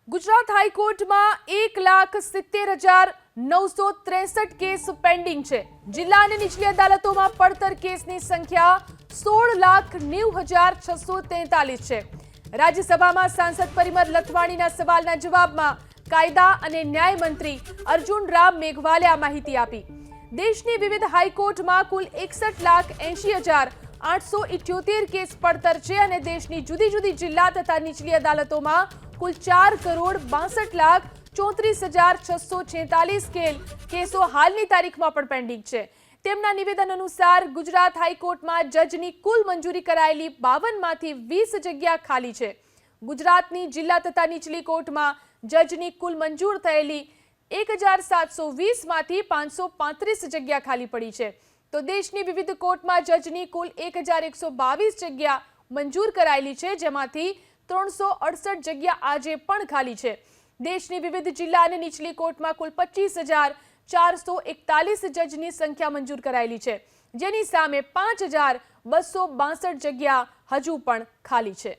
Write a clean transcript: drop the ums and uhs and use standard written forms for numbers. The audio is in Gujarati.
ગુજરાત હાઈકોર્ટમાં 1,70,963 કેસ પેન્ડિંગ છે। જિલ્લા અને નીચલી અદાલતોમાં પડતર કેસની સંખ્યા 16,90,643 છે। રાજ્યસભામાં સાંસદ પરિમલ લથવાણીના સવાલના જવાબમાં કાયદા અને ન્યાય મંત્રી અર્જુન રામ મેઘવાલે આ માહિતી આપી। દેશની વિવિધ હાઈકોર્ટમાં કુલ 61,80,878 કેસ પડતર છે અને દેશની જુદી જુદી જિલ્લા તથા નીચલી અદાલતોમાં કુલ 4,62,34,646 કેસો હાલની તારીખમાં પણ પેન્ડિંગ છે। તેમના નિવેદન અનુસાર ગુજરાત હાઈકોર્ટમાં જજની કુલ મંજૂરી કરાયેલી 52માંથી 20 જગ્યા ખાલી છે। ગુજરાતની જિલ્લા તથા નીચલી કોર્ટમાં જજની કુલ મંજૂર થયેલી 1,720માંથી 535 જગ્યા ખાલી પડી છે। તો દેશની વિવિધ કોર્ટમાં જજની કુલ 1,122 જગ્યા મંજૂર કરાયેલી છે, જેમાંથી 368 જગ્યા આજે પણ ખાલી છે। દેશની વિવિધ જિલ્લા અને નીચલી કોર્ટમાં કુલ 25,441 જજની સંખ્યા મંજૂર કરાયેલી છે, જેની સામે 5,262 જગ્યા હજુ પણ ખાલી છે।